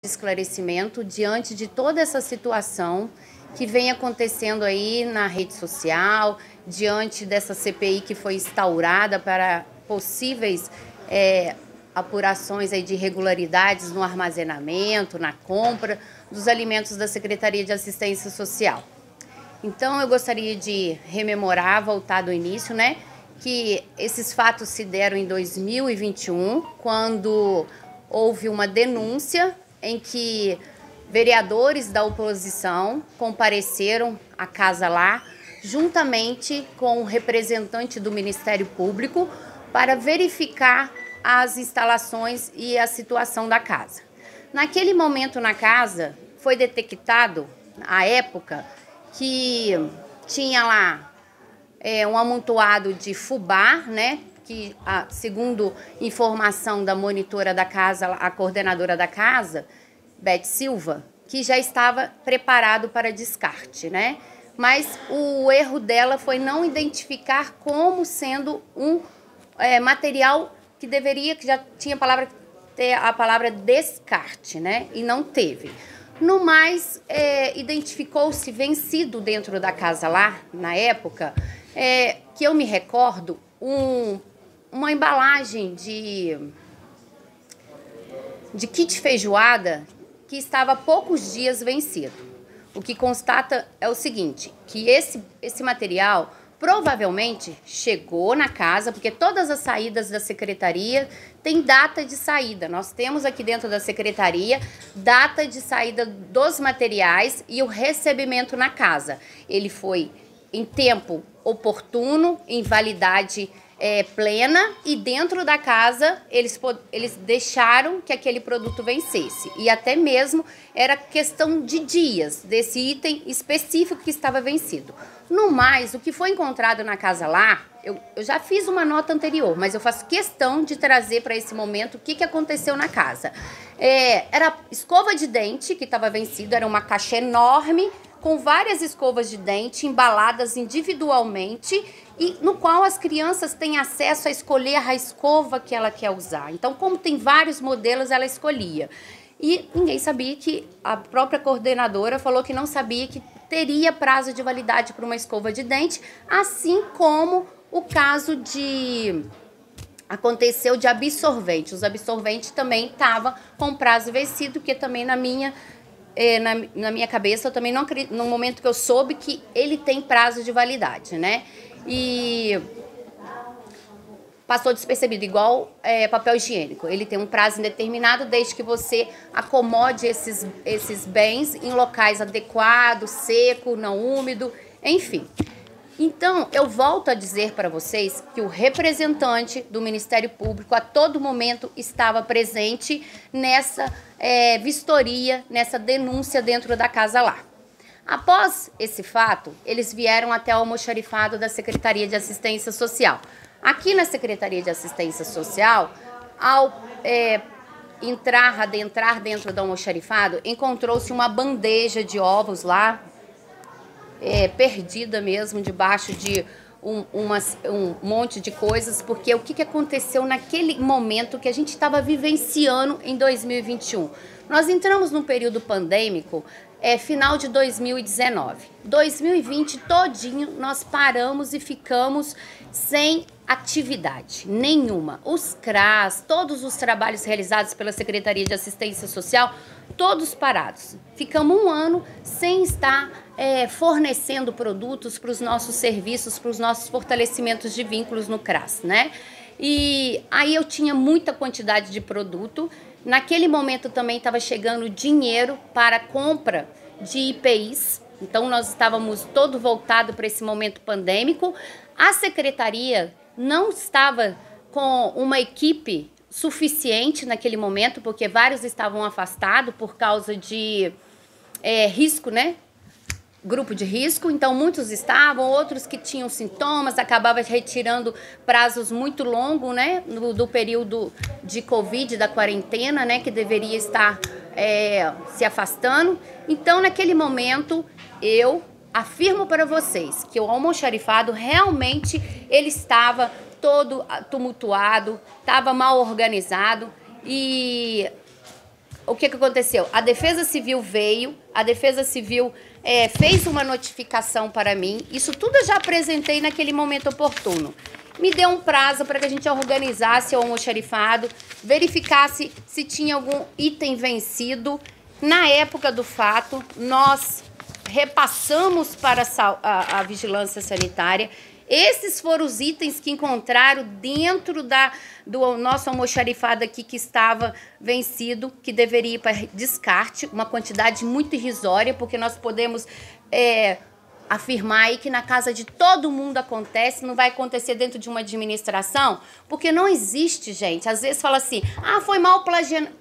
esclarecimento diante de toda essa situação que vem acontecendo aí na rede social, diante dessa CPI que foi instaurada para possíveis apurações aí de irregularidades no armazenamento, na compra dos alimentos da Secretaria de Assistência Social. Então eu gostaria de rememorar, voltar do início, né, que esses fatos se deram em 2021, quando houve uma denúncia em que vereadores da oposição compareceram à Casa Lar, juntamente com o representante do Ministério Público, para verificar as instalações e a situação da casa. Naquele momento na casa, foi detectado, à época, que tinha lá um amontoado de fubá, né? Que, segundo informação da monitora da casa, a coordenadora da casa, Beth Silva, que já estava preparado para descarte, né? Mas o erro dela foi não identificar como sendo um material que já tinha a palavra descarte, né? E não teve. No mais, identificou-se vencido dentro da Casa Lar, na época, que eu me recordo, uma embalagem de kit feijoada que estava há poucos dias vencido. O que constata é o seguinte, que esse material provavelmente chegou na casa, porque todas as saídas da secretaria têm data de saída. Nós temos aqui dentro da secretaria data de saída dos materiais e o recebimento na casa. Ele foi em tempo oportuno, em validade plena, e dentro da casa eles deixaram que aquele produto vencesse. E até mesmo era questão de dias desse item específico que estava vencido. No mais, o que foi encontrado na Casa Lar, eu já fiz uma nota anterior, mas eu faço questão de trazer para esse momento o que aconteceu na casa. Era escova de dente que estava vencido, era uma caixa enorme, com várias escovas de dente embaladas individualmente e no qual as crianças têm acesso a escolher a escova que ela quer usar. Então, como tem vários modelos, ela escolhia. E ninguém sabia, que a própria coordenadora falou que não sabia que teria prazo de validade para uma escova de dente, assim como o caso aconteceu de absorvente. Os absorventes também estavam com prazo vencido, que também na minha cabeça, eu também não acredito, no momento que eu soube que ele tem prazo de validade, né? E passou despercebido, igual papel higiênico. Ele tem um prazo indeterminado desde que você acomode esses bens em locais adequados, seco, não úmido, enfim. Então, eu volto a dizer para vocês que o representante do Ministério Público a todo momento estava presente nessa vistoria, nessa denúncia dentro da Casa Lar. Após esse fato, eles vieram até o almoxarifado da Secretaria de Assistência Social. Aqui na Secretaria de Assistência Social, ao adentrar dentro do almoxarifado, encontrou-se uma bandeja de ovos lá, perdida mesmo, debaixo de um monte de coisas, porque o que aconteceu naquele momento que a gente estava vivenciando em 2021? Nós entramos num período pandêmico, final de 2019. 2020 todinho nós paramos e ficamos sem atividade nenhuma. Os CRAS, todos os trabalhos realizados pela Secretaria de Assistência Social, todos parados. Ficamos um ano sem estar fornecendo produtos para os nossos serviços, para os nossos fortalecimentos de vínculos no CRAS, né? E aí eu tinha muita quantidade de produto. Naquele momento também estava chegando dinheiro para compra de IPIs. Então nós estávamos todo voltado para esse momento pandêmico. A secretaria não estava com uma equipe suficiente naquele momento, porque vários estavam afastados por causa de risco, né? Grupo de risco, então muitos estavam, outros que tinham sintomas, acabava retirando prazos muito longos, né, do período de Covid, da quarentena, né, que deveria estar se afastando. Então, naquele momento, eu afirmo para vocês que o almoxarifado realmente ele estava todo tumultuado, estava mal organizado e o que aconteceu? A Defesa Civil veio, a Defesa Civil fez uma notificação para mim, isso tudo eu já apresentei naquele momento oportuno. Me deu um prazo para que a gente organizasse o almoxarifado, verificasse se tinha algum item vencido. Na época do fato, nós repassamos para a vigilância sanitária. Esses foram os itens que encontraram dentro do nosso almoxarifado aqui que estava vencido, que deveria ir para descarte, uma quantidade muito irrisória, porque nós podemos afirmar aí que na casa de todo mundo acontece, não vai acontecer dentro de uma administração, porque não existe, gente. Às vezes fala assim, foi mau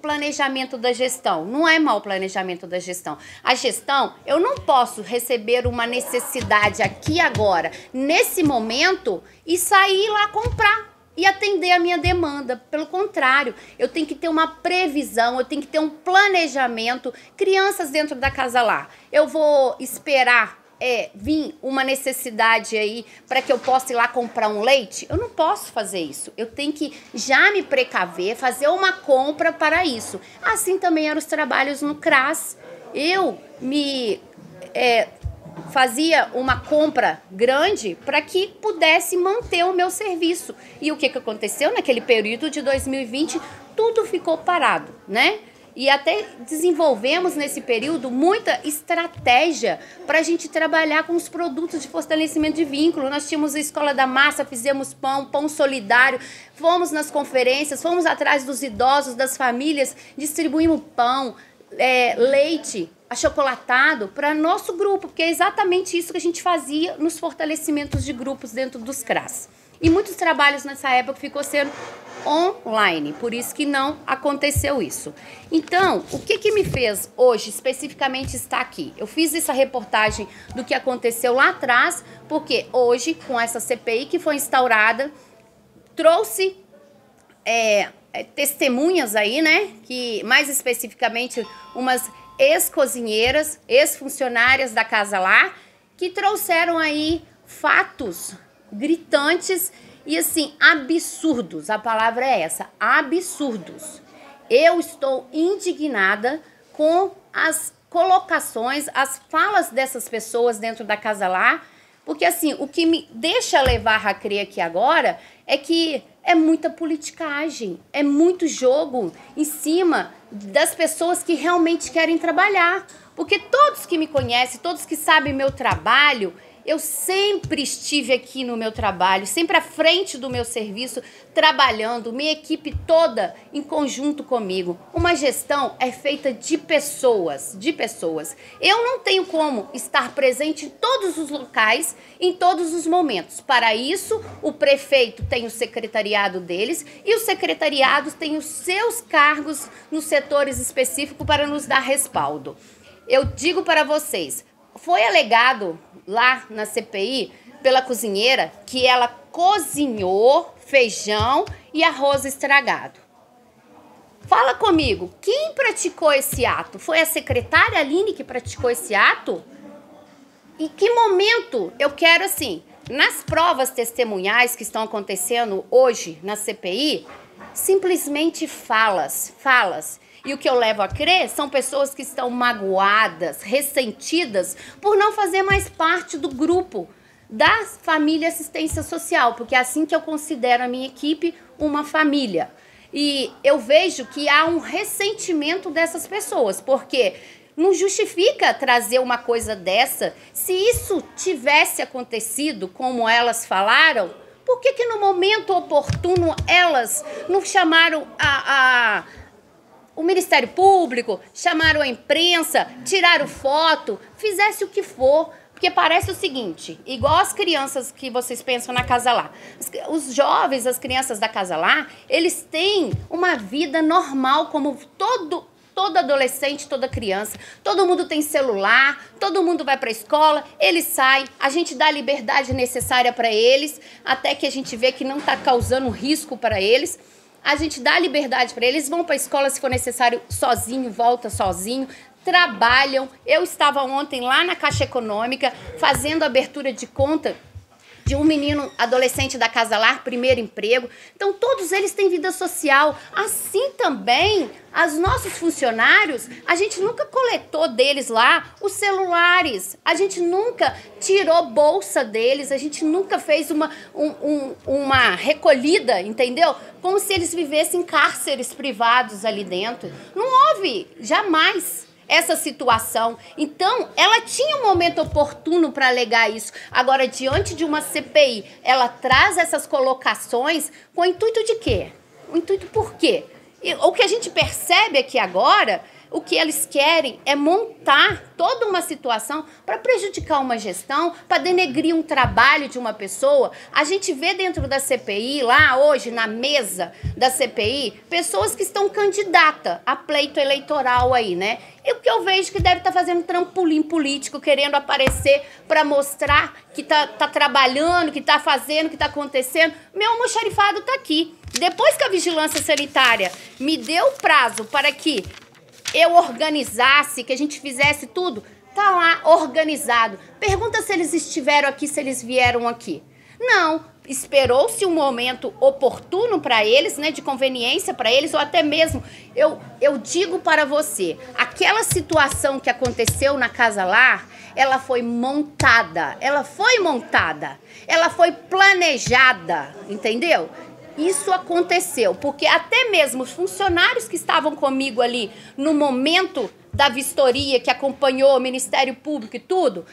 planejamento da gestão. Não é mau planejamento da gestão. A gestão, eu não posso receber uma necessidade aqui agora, nesse momento, e sair lá comprar e atender a minha demanda. Pelo contrário, eu tenho que ter uma previsão, eu tenho que ter um planejamento. Crianças dentro da casa lá, eu vou esperar vir uma necessidade aí para que eu possa ir lá comprar um leite? Eu não posso fazer isso. Eu tenho que já me precaver, fazer uma compra para isso. Assim também eram os trabalhos no CRAS. Eu fazia uma compra grande para que pudesse manter o meu serviço. E o que aconteceu naquele período de 2020? Tudo ficou parado, né? E até desenvolvemos nesse período muita estratégia para a gente trabalhar com os produtos de fortalecimento de vínculo. Nós tínhamos a Escola da Massa, fizemos pão solidário, fomos nas conferências, fomos atrás dos idosos, das famílias, distribuímos pão, leite, achocolatado para nosso grupo, porque é exatamente isso que a gente fazia nos fortalecimentos de grupos dentro dos CRAS. E muitos trabalhos nessa época ficou sendo online, por isso que não aconteceu isso. Então, o que me fez hoje especificamente estar aqui? Eu fiz essa reportagem do que aconteceu lá atrás, porque hoje, com essa CPI que foi instaurada, trouxe testemunhas aí, né? Que mais especificamente umas ex-cozinheiras, ex-funcionárias da casa lá, que trouxeram aí fatos gritantes e assim, absurdos, a palavra é essa, absurdos. Eu estou indignada com as colocações, as falas dessas pessoas dentro da casa lá, porque assim, o que me deixa levar a crer aqui agora é que é muita politicagem, é muito jogo em cima das pessoas que realmente querem trabalhar. Porque todos que me conhecem, todos que sabem meu trabalho, eu sempre estive aqui no meu trabalho, sempre à frente do meu serviço, trabalhando, minha equipe toda em conjunto comigo. Uma gestão é feita de pessoas, Eu não tenho como estar presente em todos os locais, em todos os momentos. Para isso, o prefeito tem o secretariado deles e os secretariados têm os seus cargos nos setores específicos para nos dar respaldo. Eu digo para vocês, foi alegado lá na CPI pela cozinheira que ela cozinhou feijão e arroz estragado. Fala comigo, quem praticou esse ato? Foi a secretária Aline que praticou esse ato? Em que momento eu quero assim, nas provas testemunhais que estão acontecendo hoje na CPI, simplesmente falas. E o que eu levo a crer são pessoas que estão magoadas, ressentidas por não fazer mais parte do grupo da família assistência social, porque é assim que eu considero a minha equipe uma família. E eu vejo que há um ressentimento dessas pessoas, porque não justifica trazer uma coisa dessa. Se isso tivesse acontecido como elas falaram, por que no momento oportuno elas não chamaram o Ministério Público, chamaram a imprensa, tiraram foto, fizesse o que for? Porque parece o seguinte, igual as crianças que vocês pensam na casa lá. Os jovens, as crianças da casa lá, eles têm uma vida normal, como todo adolescente, toda criança. Todo mundo tem celular, todo mundo vai para a escola, eles saem, a gente dá a liberdade necessária para eles, até que a gente vê que não está causando risco para eles. A gente dá liberdade para eles, vão para a escola se for necessário sozinho, volta sozinho, trabalham. Eu estava ontem lá na Caixa Econômica fazendo abertura de conta de um menino adolescente da Casa Lar, primeiro emprego. Então, todos eles têm vida social. Assim também, os nossos funcionários, a gente nunca coletou deles lá os celulares, a gente nunca tirou bolsa deles, a gente nunca fez uma recolhida, entendeu? Como se eles vivessem em cárceres privados ali dentro. Não houve, jamais, essa situação. Então, ela tinha um momento oportuno para alegar isso. Agora, diante de uma CPI, ela traz essas colocações com o intuito de quê? O intuito por quê? E o que a gente percebe aqui agora, o que eles querem é montar toda uma situação para prejudicar uma gestão, para denegrir um trabalho de uma pessoa. A gente vê dentro da CPI, lá hoje, na mesa da CPI, pessoas que estão candidatas a pleito eleitoral aí, né? E o que eu vejo que deve estar fazendo trampolim político, querendo aparecer para mostrar que tá trabalhando, que tá fazendo, que tá acontecendo. Meu almoxarifado tá aqui. Depois que a Vigilância Sanitária me deu prazo para que eu organizasse, que a gente fizesse tudo, tá lá organizado. Pergunta se eles estiveram aqui, se eles vieram aqui. Não, esperou-se um momento oportuno para eles, né, de conveniência para eles, ou até mesmo, eu digo para você, aquela situação que aconteceu na Casa Lar, ela foi montada, ela foi planejada, entendeu? Isso aconteceu, porque até mesmo os funcionários que estavam comigo ali no momento da vistoria, que acompanhou o Ministério Público e tudo,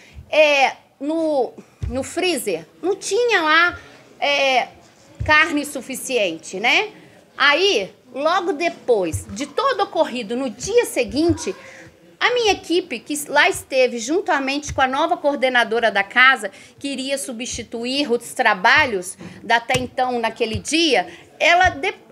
no freezer não tinha lá carne suficiente, né? Aí, logo depois de todo ocorrido, no dia seguinte, a minha equipe, que lá esteve juntamente com a nova coordenadora da casa, que iria substituir os trabalhos até então, naquele dia,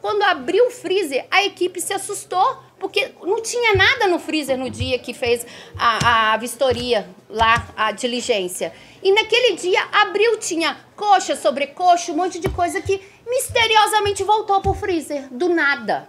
quando abriu o freezer, a equipe se assustou, porque não tinha nada no freezer no dia que fez a vistoria lá, a diligência. E naquele dia abriu, tinha coxa, sobrecoxa, um monte de coisa que misteriosamente voltou pro freezer, do nada,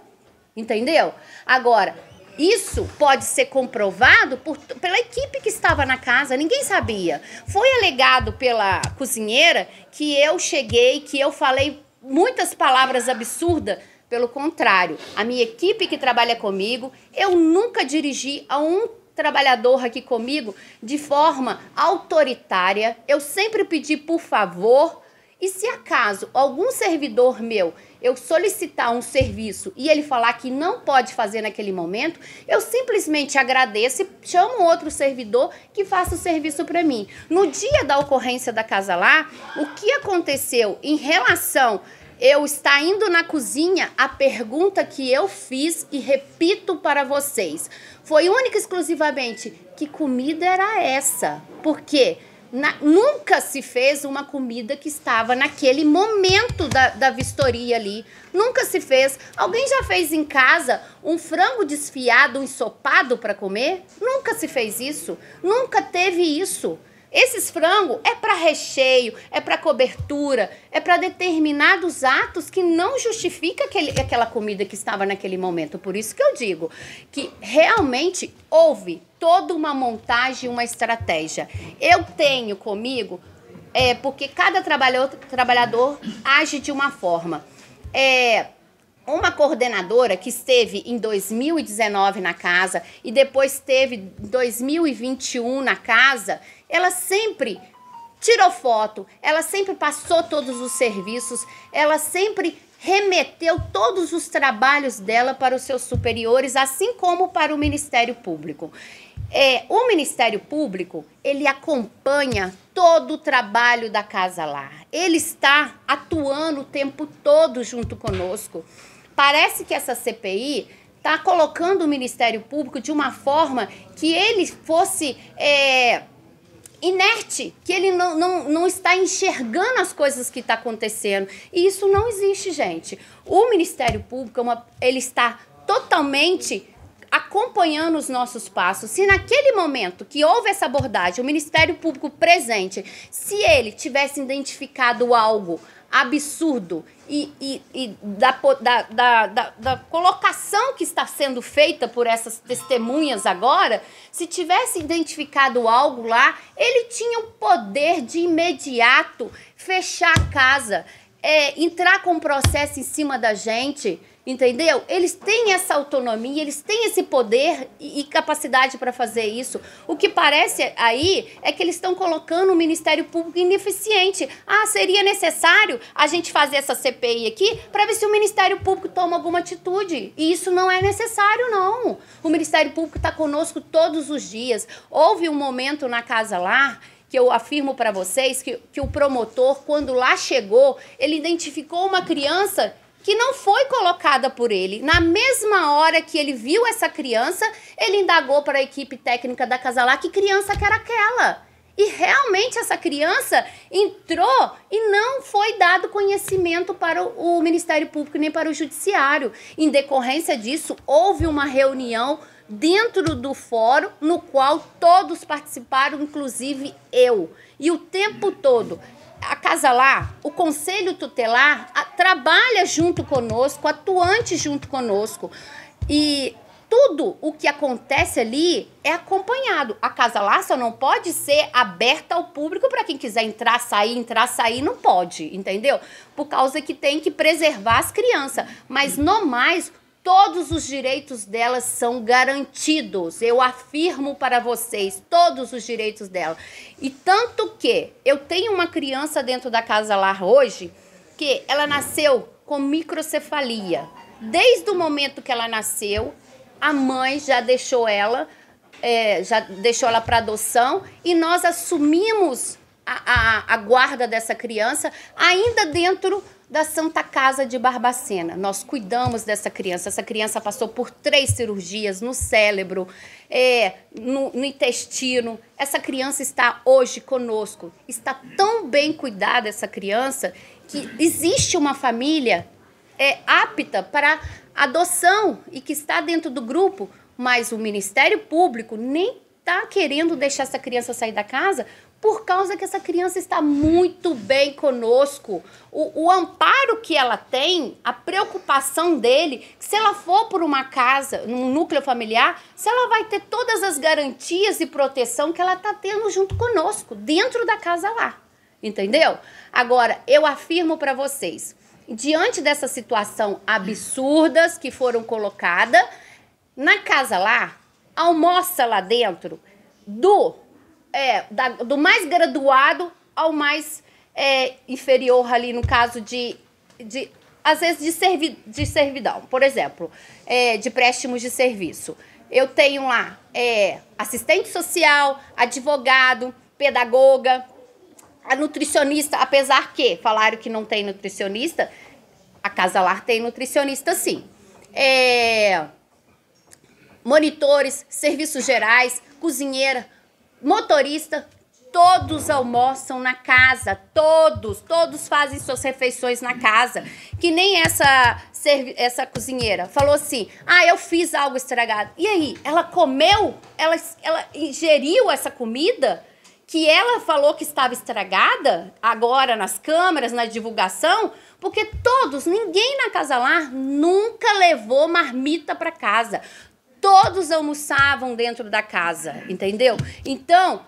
entendeu? Agora, isso pode ser comprovado pela equipe que estava na casa, ninguém sabia. Foi alegado pela cozinheira que eu cheguei, que eu falei muitas palavras absurdas. Pelo contrário, a minha equipe que trabalha comigo, eu nunca dirigi a um trabalhador aqui comigo de forma autoritária. Eu sempre pedi por favor. E se acaso algum servidor meu, eu solicitar um serviço e ele falar que não pode fazer naquele momento, eu simplesmente agradeço e chamo outro servidor que faça o serviço para mim. No dia da ocorrência da Casa Lar, o que aconteceu em relação eu estar indo na cozinha, a pergunta que eu fiz e repito para vocês, foi única e exclusivamente, que comida era essa? Porque nunca se fez uma comida que estava naquele momento da vistoria ali. Nunca se fez. Alguém já fez em casa um frango desfiado, um ensopado para comer? Nunca se fez isso. Nunca teve isso. Esses frangos é para recheio, é para cobertura, é para determinados atos que não justifica aquela comida que estava naquele momento. Por isso que eu digo que realmente houve toda uma montagem, uma estratégia. Eu tenho comigo, porque cada trabalhador age de uma forma. Uma coordenadora que esteve em 2019 na casa e depois esteve em 2021 na casa, ela sempre tirou foto, ela sempre passou todos os serviços, ela sempre remeteu todos os trabalhos dela para os seus superiores, assim como para o Ministério Público. O Ministério Público, ele acompanha todo o trabalho da Casa Lar. Ele está atuando o tempo todo junto conosco. Parece que essa CPI está colocando o Ministério Público de uma forma que ele fosse inerte, que ele não está enxergando as coisas que estão acontecendo. E isso não existe, gente. O Ministério Público, ele está totalmente acompanhando os nossos passos. Se naquele momento que houve essa abordagem, o Ministério Público presente, se ele tivesse identificado algo absurdo e da colocação que está sendo feita por essas testemunhas agora, se tivesse identificado algo lá, ele tinha o poder de imediato fechar a casa, entrar com um processo em cima da gente, entendeu? Eles têm essa autonomia, eles têm esse poder e capacidade para fazer isso. O que parece aí é que eles estão colocando o Ministério Público ineficiente. Ah, seria necessário a gente fazer essa CPI aqui para ver se o Ministério Público toma alguma atitude. E isso não é necessário, não. O Ministério Público está conosco todos os dias. Houve um momento na Casa Lar que eu afirmo para vocês que o promotor, quando lá chegou, ele identificou uma criança que não foi colocada por ele. Na mesma hora que ele viu essa criança, ele indagou para a equipe técnica da Casa Lar que criança que era aquela. E realmente essa criança entrou e não foi dado conhecimento para o Ministério Público nem para o Judiciário. Em decorrência disso, houve uma reunião dentro do fórum no qual todos participaram, inclusive eu. E o tempo todo a Casa Lar, o Conselho Tutelar, trabalha junto conosco, atuante junto conosco. E tudo o que acontece ali é acompanhado. A Casa Lar só não pode ser aberta ao público para quem quiser entrar, sair, não pode, entendeu? Por causa que tem que preservar as crianças. Mas, no mais, todos os direitos delas são garantidos. Eu afirmo para vocês, todos os direitos dela. E tanto que eu tenho uma criança dentro da Casa Lar hoje que ela nasceu com microcefalia. Desde o momento que ela nasceu, a mãe já deixou ela para adoção e nós assumimos a guarda dessa criança ainda dentro da Santa Casa de Barbacena. Nós cuidamos dessa criança. Essa criança passou por 3 cirurgias no cérebro, no intestino. Essa criança está hoje conosco. Está tão bem cuidada essa criança que existe uma família apta para adoção e que está dentro do grupo, mas o Ministério Público nem está querendo deixar essa criança sair da casa por causa que essa criança está muito bem conosco. O amparo que ela tem, a preocupação dele, que se ela for por uma casa, num núcleo familiar, se ela vai ter todas as garantias e proteção que ela está tendo junto conosco, dentro da Casa Lar. Entendeu? Agora, eu afirmo para vocês, diante dessa situação absurdas que foram colocadas, na Casa Lar, almoça lá dentro do mais graduado ao mais inferior ali, no caso às vezes de servidão, por exemplo, de préstimos de serviço. Eu tenho lá assistente social, advogado, pedagoga, a nutricionista, apesar que falaram que não tem nutricionista, a Casa Lar tem nutricionista sim. Monitores, serviços gerais, cozinheira, motorista, todos almoçam na casa, todos fazem suas refeições na casa. Que nem essa cozinheira falou assim, eu fiz algo estragado. E aí, ela comeu, ela ingeriu essa comida que ela falou que estava estragada, agora nas câmeras, na divulgação, porque ninguém na Casa Lar nunca levou marmita para casa. Todos almoçavam dentro da casa, entendeu? Então,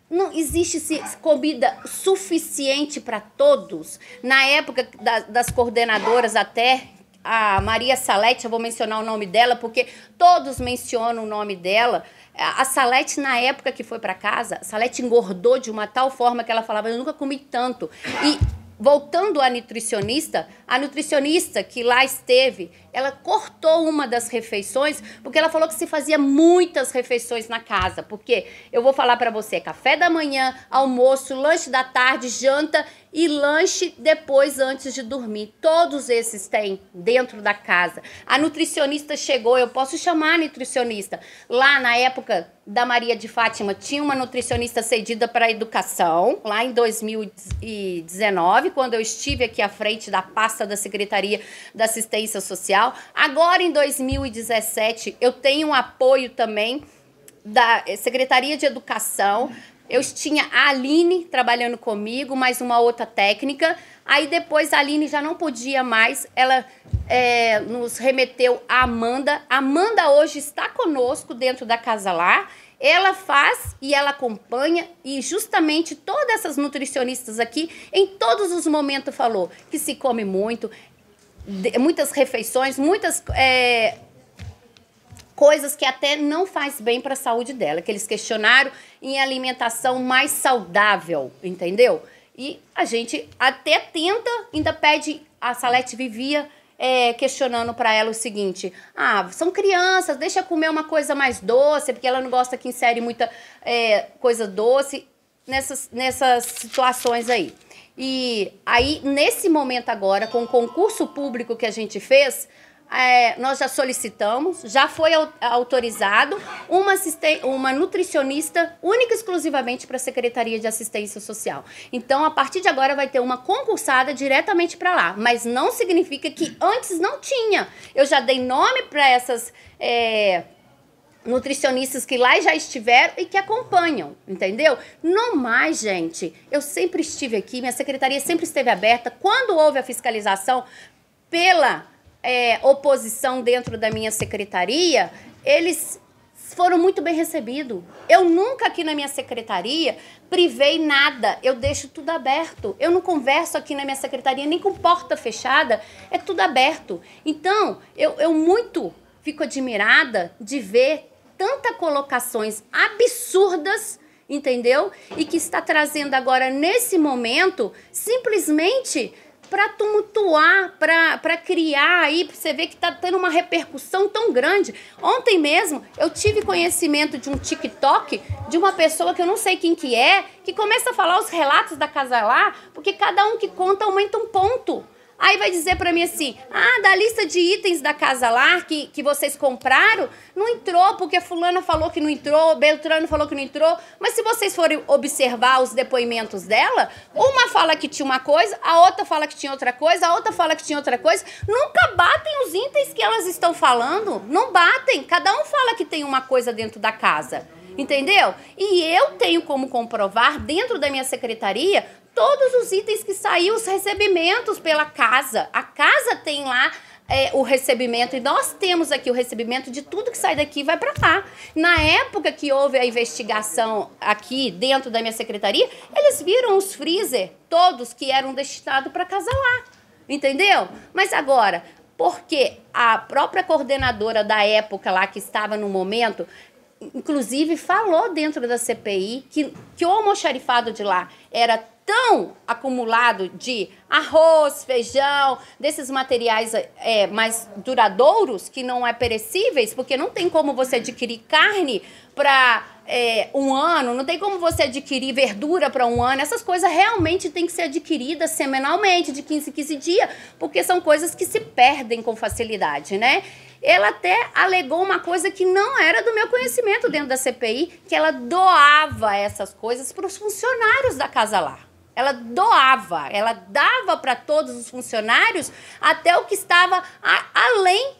não existe comida suficiente para todos. Na época das coordenadoras até, a Maria Salete, eu vou mencionar o nome dela, porque todos mencionam o nome dela. A Salete, na época que foi para casa, a Salete engordou de uma tal forma que ela falava, eu nunca comi tanto. E voltando à nutricionista, a nutricionista que lá esteve, ela cortou uma das refeições, porque ela falou que se fazia muitas refeições na casa, porque eu vou falar para você, café da manhã, almoço, lanche da tarde, janta e lanche depois antes de dormir. Todos esses tem dentro da casa. A nutricionista chegou, eu posso chamar a nutricionista. Lá na época da Maria de Fátima, tinha uma nutricionista cedida para a educação, lá em 2019, quando eu estive aqui à frente da pasta da Secretaria da Assistência Social. Agora, em 2017, eu tenho um apoio também da Secretaria de Educação. Eu tinha a Aline trabalhando comigo, mais uma outra técnica. Aí depois a Aline já não podia mais, ela nos remeteu a Amanda. A Amanda hoje está conosco dentro da Casa Lar. Ela faz e ela acompanha, e justamente todas essas nutricionistas aqui, em todos os momentos falou que se come muito, muitas refeições, muitas coisas que até não faz bem para a saúde dela, que eles questionaram em alimentação mais saudável, entendeu? E a gente até tenta, ainda pede, a Salete vivia questionando para ela o seguinte: são crianças, deixa comer uma coisa mais doce, porque ela não gosta que insere muita coisa doce nessas situações aí. E aí, nesse momento agora, com o concurso público que a gente fez, nós já solicitamos, já foi autorizado uma nutricionista única e exclusivamente para a Secretaria de Assistência Social. Então, a partir de agora, vai ter uma concursada diretamente para lá. Mas não significa que antes não tinha. Eu já dei nome para essas nutricionistas que lá já estiveram e que acompanham, entendeu? No mais, gente, eu sempre estive aqui, minha secretaria sempre esteve aberta. Quando houve a fiscalização pela oposição dentro da minha secretaria, eles foram muito bem recebidos. Eu nunca aqui na minha secretaria privei nada, eu deixo tudo aberto. Eu não converso aqui na minha secretaria nem com porta fechada, é tudo aberto. Então, eu muito fico admirada de ver tantas colocações absurdas, entendeu? E que está trazendo agora, nesse momento, simplesmente para tumultuar, para criar aí, para você ver que está tendo uma repercussão tão grande. Ontem mesmo eu tive conhecimento de um TikTok de uma pessoa que eu não sei quem que começa a falar os relatos da Casa Lar, porque cada um que conta aumenta um ponto. Aí vai dizer pra mim assim: da lista de itens da Casa Lar que vocês compraram, não entrou, porque fulana falou que não entrou, Beltrano falou que não entrou. Mas se vocês forem observar os depoimentos dela, uma fala que tinha uma coisa, a outra fala que tinha outra coisa, a outra fala que tinha outra coisa. Nunca batem os itens que elas estão falando, não batem. Cada um fala que tem uma coisa dentro da casa, entendeu? E eu tenho como comprovar, dentro da minha secretaria, todos os itens que saíram, os recebimentos pela casa. A casa tem lá o recebimento, e nós temos aqui o recebimento de tudo que sai daqui e vai para lá. Na época que houve a investigação aqui dentro da minha secretaria, eles viram os freezer todos que eram destinados para Casa Lar, entendeu? Mas agora, porque a própria coordenadora da época lá, que estava no momento, inclusive falou dentro da CPI que o almoxarifado de lá era tão acumulado de arroz, feijão, desses materiais mais duradouros, que não é perecíveis, porque não tem como você adquirir carne para um ano, não tem como você adquirir verdura para um ano. Essas coisas realmente têm que ser adquiridas semanalmente, de 15 em 15 dias, porque são coisas que se perdem com facilidade, né? Ela até alegou uma coisa que não era do meu conhecimento dentro da CPI, que ela doava essas coisas para os funcionários da Casa Lar. Ela doava, ela dava para todos os funcionários até o que estava além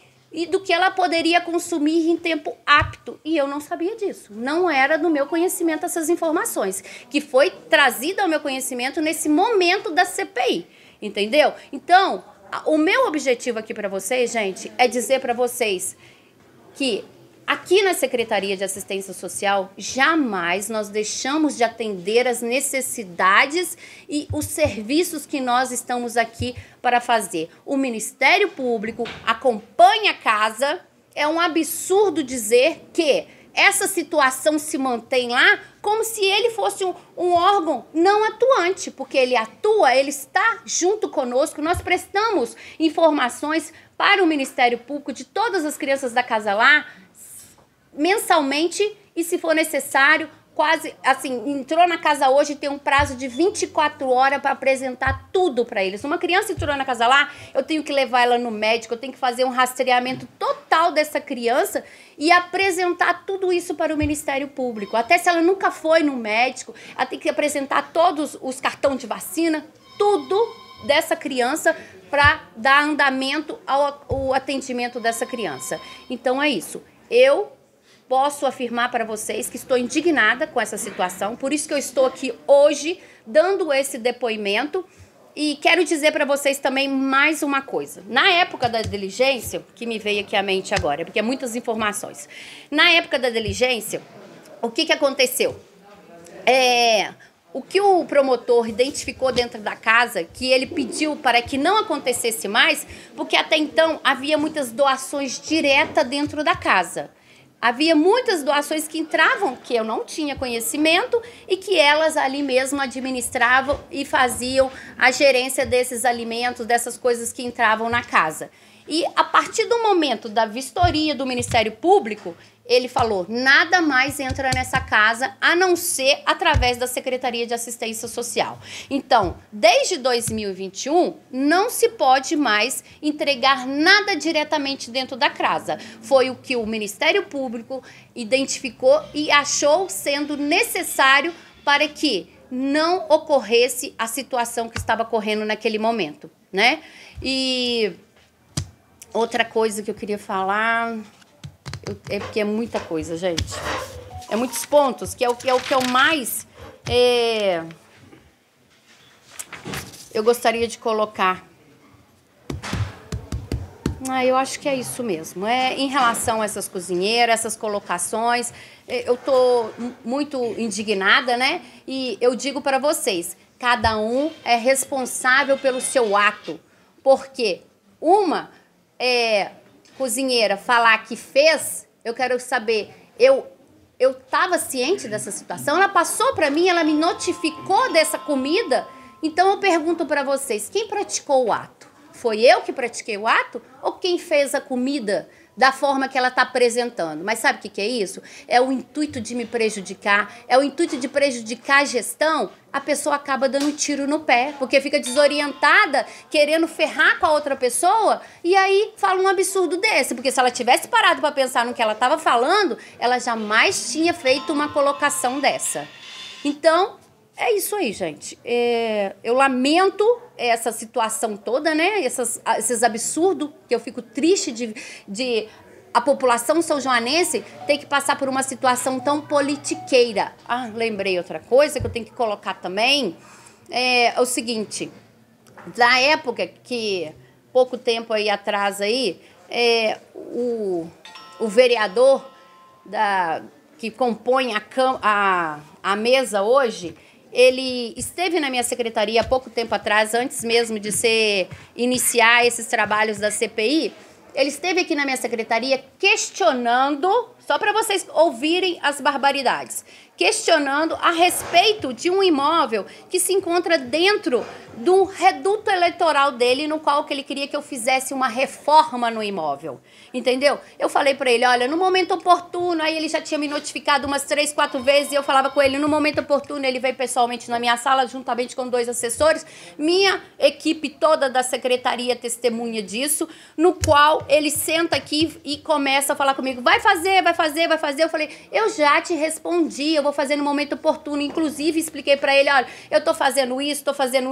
do que ela poderia consumir em tempo apto. E eu não sabia disso. Não era do meu conhecimento essas informações, que foi trazida ao meu conhecimento nesse momento da CPI, entendeu? Então, o meu objetivo aqui para vocês, gente, é dizer para vocês que aqui na Secretaria de Assistência Social, jamais nós deixamos de atender as necessidades e os serviços que nós estamos aqui para fazer. O Ministério Público acompanha a casa. É um absurdo dizer que essa situação se mantém lá como se ele fosse um órgão não atuante, porque ele atua, ele está junto conosco. Nós prestamos informações para o Ministério Público de todas as crianças da Casa Lar, mensalmente, e se for necessário, quase, assim, entrou na casa hoje, tem um prazo de 24 horas para apresentar tudo para eles. Uma criança entrou na Casa Lar, eu tenho que levar ela no médico, eu tenho que fazer um rastreamento total dessa criança e apresentar tudo isso para o Ministério Público. Até se ela nunca foi no médico, ela tem que apresentar todos os cartões de vacina, tudo dessa criança para dar andamento ao atendimento dessa criança. Então é isso. Eu posso afirmar para vocês que estou indignada com essa situação, por isso que eu estou aqui hoje dando esse depoimento E quero dizer para vocês também mais uma coisa. Na época da diligência, que me veio aqui à mente agora, porque é muitas informações. Na época da diligência, o que aconteceu? O que o promotor identificou dentro da casa, que ele pediu para que não acontecesse mais, porque até então havia muitas doações diretas dentro da casa. Havia muitas doações que entravam, que eu não tinha conhecimento, e que elas ali mesmo administravam e faziam a gerência desses alimentos, dessas coisas que entravam na casa. E a partir do momento da vistoria do Ministério Público, ele falou, nada mais entra nessa casa a não ser através da Secretaria de Assistência Social. Então, desde 2021, não se pode mais entregar nada diretamente dentro da casa. Foi o que o Ministério Público identificou e achou sendo necessário para que não ocorresse a situação que estava ocorrendo naquele momento, né? E outra coisa que eu queria falar... É porque é muita coisa, gente. É muitos pontos, que é o que eu mais eu gostaria de colocar. Eu acho que é isso mesmo. Em relação a essas cozinheiras, essas colocações, eu tô muito indignada, né? E eu digo para vocês, cada um é responsável pelo seu ato. Porque uma cozinheira falar que fez, eu quero saber, eu estava ciente dessa situação, ela passou para mim, ela me notificou dessa comida, então eu pergunto para vocês, quem praticou o ato? Foi eu que pratiquei o ato ou quem fez a comida da forma que ela está apresentando? Mas sabe o que é isso? É o intuito de me prejudicar, é o intuito de prejudicar a gestão. A pessoa acaba dando um tiro no pé, porque fica desorientada, querendo ferrar com a outra pessoa, e aí fala um absurdo desse, porque se ela tivesse parado para pensar no que ela estava falando, ela jamais tinha feito uma colocação dessa. Então, é isso aí, gente. Eu lamento essa situação toda, né? Esses absurdos, que eu fico triste de a população são-joanense ter que passar por uma situação tão politiqueira. Lembrei outra coisa que eu tenho que colocar também. É o seguinte, da época que, pouco tempo aí atrás aí, o vereador que compõe a mesa hoje, ele esteve na minha secretaria há pouco tempo atrás, antes mesmo de iniciar esses trabalhos da CPI, ele esteve aqui na minha secretaria questionando, só para vocês ouvirem as barbaridades, questionando a respeito de um imóvel que se encontra dentro do reduto eleitoral dele, no qual que ele queria que eu fizesse uma reforma no imóvel, entendeu? Eu falei para ele, olha, no momento oportuno, aí ele já tinha me notificado umas 3, 4 vezes, e eu falava com ele, no momento oportuno, ele veio pessoalmente na minha sala, juntamente com 2 assessores, minha equipe toda da secretaria testemunha disso, no qual ele senta aqui e começa a falar comigo, vai fazer, eu falei, eu já te respondi, eu vou fazer no momento oportuno, inclusive expliquei para ele, olha, eu tô fazendo isso, tô fazendo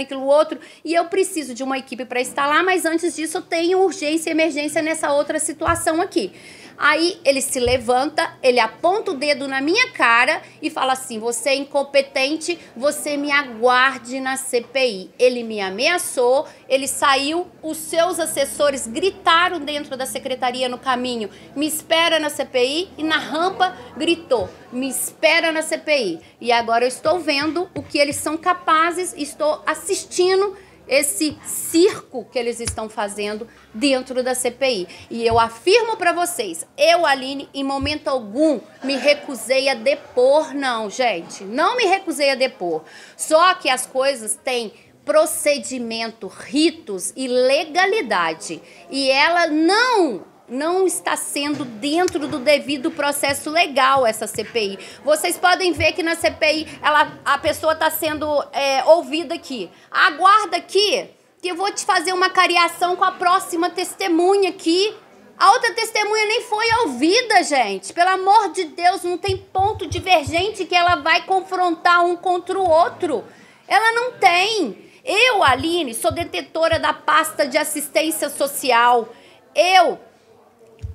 aquilo outro, e eu preciso de uma equipe para instalar, mas antes disso eu tenho urgência e emergência nessa outra situação aqui. Aí ele se levanta, ele aponta o dedo na minha cara e fala assim, você é incompetente, você me aguarde na CPI. Ele me ameaçou, ele saiu, os seus assessores gritaram dentro da secretaria no caminho, me espera na CPI, e na rampa gritou, me espera na CPI. E agora eu estou vendo o que eles são capazes, estou assistindo esse circo que eles estão fazendo dentro da CPI. E eu afirmo para vocês, eu, Aline, em momento algum me recusei a depor, não, gente. Não me recusei a depor. Só que as coisas têm procedimento, ritos e legalidade. E ela não está sendo dentro do devido processo legal, essa CPI. Vocês podem ver que na CPI a pessoa está sendo ouvida aqui. Aguarda aqui, que eu vou te fazer uma cariação com a próxima testemunha aqui. A outra testemunha nem foi ouvida, gente. Pelo amor de Deus, não tem ponto divergente que ela vai confrontar um contra o outro. Ela não tem. Eu, Aline, sou detetora da pasta de assistência social. Eu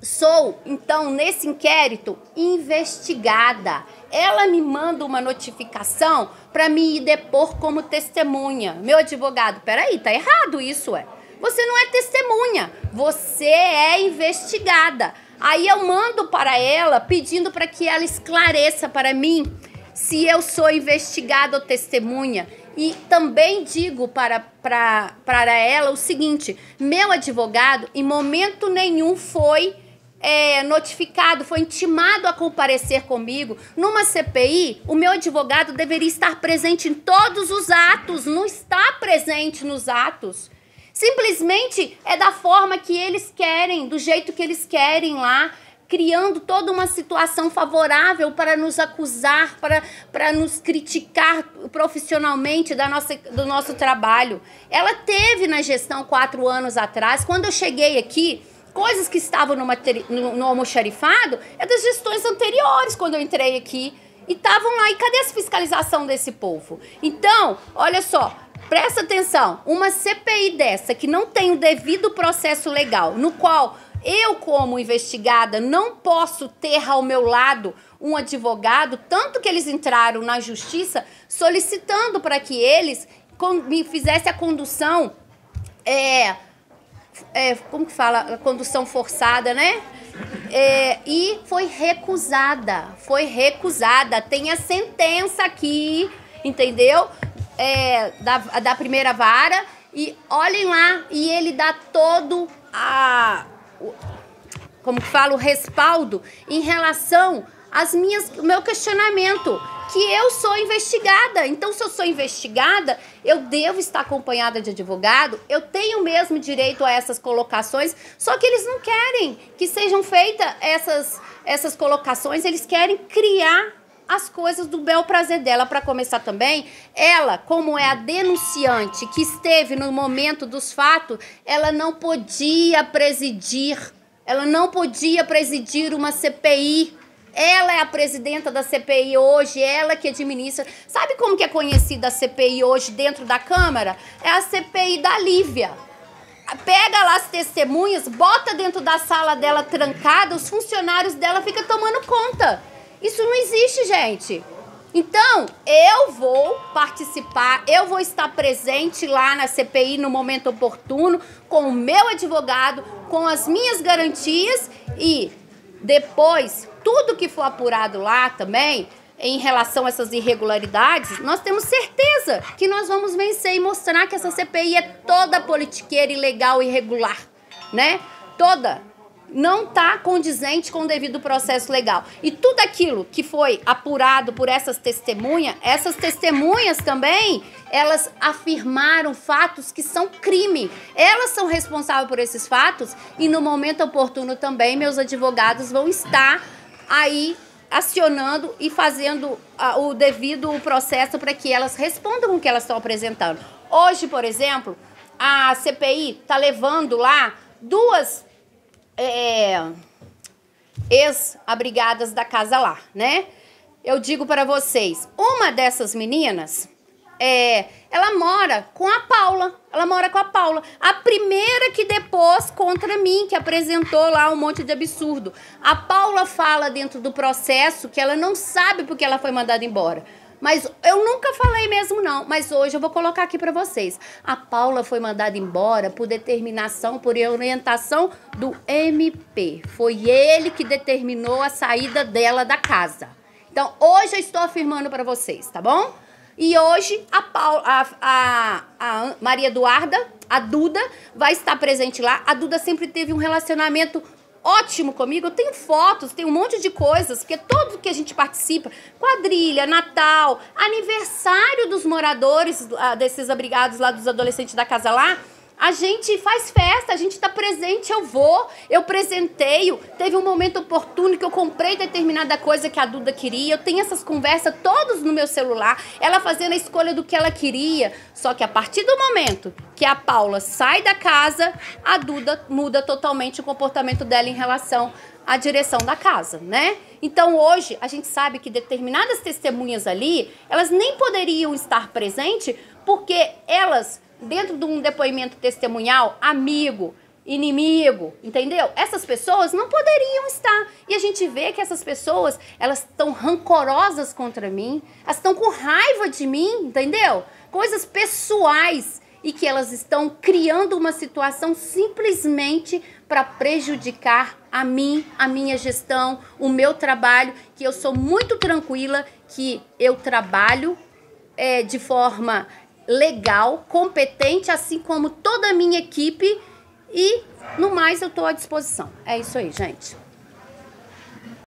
sou, então, nesse inquérito, investigada. ela me manda uma notificação para me ir depor como testemunha. Meu advogado, peraí, tá errado isso, Você não é testemunha, você é investigada. Aí eu mando para ela pedindo para que ela esclareça para mim se eu sou investigada ou testemunha. E também digo para ela o seguinte: meu advogado em momento nenhum foi notificado, foi intimado a comparecer comigo. Numa CPI, o meu advogado deveria estar presente em todos os atos, não está presente nos atos. Simplesmente é da forma que eles querem, do jeito que eles querem lá, criando toda uma situação favorável para nos acusar, para nos criticar profissionalmente do nosso trabalho. Ela teve na gestão 4 anos atrás, quando eu cheguei aqui, coisas que estavam no almoxarifado é das gestões anteriores, quando eu entrei aqui, e estavam lá. E cadê essa fiscalização desse povo? Então, olha só, presta atenção, uma CPI dessa que não tem o devido processo legal, no qual eu, como investigada, não posso ter ao meu lado um advogado, tanto que eles entraram na justiça solicitando para que eles me fizessem a condução, como que fala? A condução forçada, né? E foi recusada, tem a sentença aqui, entendeu? Da primeira vara, e olhem lá, e ele dá todo como que fala, o respaldo em relação o meu questionamento, que eu sou investigada. Então, se eu sou investigada, eu devo estar acompanhada de advogado, eu tenho o mesmo direito a essas colocações, só que eles não querem que sejam feitas essas colocações, eles querem criar as coisas do bel prazer dela. Para começar também, ela, como é a denunciante que esteve no momento dos fatos, ela não podia presidir uma CPI. Ela é a presidenta da CPI hoje, ela que administra. Sabe como que é conhecida a CPI hoje dentro da Câmara? É a CPI da Lívia. Pega lá as testemunhas, bota dentro da sala dela trancada, os funcionários dela ficam tomando conta. Isso não existe, gente. Então, eu vou participar, eu vou estar presente lá na CPI no momento oportuno, com o meu advogado, com as minhas garantias, e depois, tudo que for apurado lá também, em relação a essas irregularidades, nós temos certeza que nós vamos vencer e mostrar que essa CPI é toda politiqueira, ilegal e irregular, né? Toda. Não está condizente com o devido processo legal. E tudo aquilo que foi apurado por essas testemunhas também, elas afirmaram fatos que são crime. Elas são responsáveis por esses fatos, e no momento oportuno também meus advogados vão estar aí acionando e fazendo o devido processo para que elas respondam o que elas estão apresentando. Hoje, por exemplo, a CPI está levando lá 2 ex-abrigadas da Casa Lar, né? Eu digo para vocês, uma dessas meninas, ela mora com a Paula. A primeira que depôs contra mim, que apresentou lá um monte de absurdo. A Paula fala dentro do processo que ela não sabe porque ela foi mandada embora. Mas eu nunca falei mesmo não, mas hoje eu vou colocar aqui para vocês. A Paula foi mandada embora por determinação, por orientação do MP. Foi ele que determinou a saída dela da casa. Então, hoje eu estou afirmando para vocês, tá bom? E hoje a Maria Eduarda, a Duda, vai estar presente lá. A Duda sempre teve um relacionamento ótimo comigo. Eu tenho fotos, tenho um monte de coisas, porque tudo que a gente participa, quadrilha, Natal, aniversário dos moradores, desses abrigados lá, dos adolescentes da Casa Lá, a gente faz festa, a gente tá presente, eu presenteio. Teve um momento oportuno que eu comprei determinada coisa que a Duda queria. Eu tenho essas conversas todas no meu celular, ela fazendo a escolha do que ela queria. Só que a partir do momento que a Paula sai da casa, a Duda muda totalmente o comportamento dela em relação à direção da casa, né? Então hoje a gente sabe que determinadas testemunhas ali, elas nem poderiam estar presentes porque elas, dentro de um depoimento testemunhal, amigo inimigo, entendeu? Essas pessoas não poderiam estar. E a gente vê que essas pessoas, elas estão rancorosas contra mim, elas estão com raiva de mim, entendeu? Coisas pessoais e que elas estão criando uma situação simplesmente para prejudicar a mim, a minha gestão, o meu trabalho, que eu sou muito tranquila, que eu trabalho de forma legal, competente, assim como toda a minha equipe, e no mais eu estou à disposição. É isso aí, gente.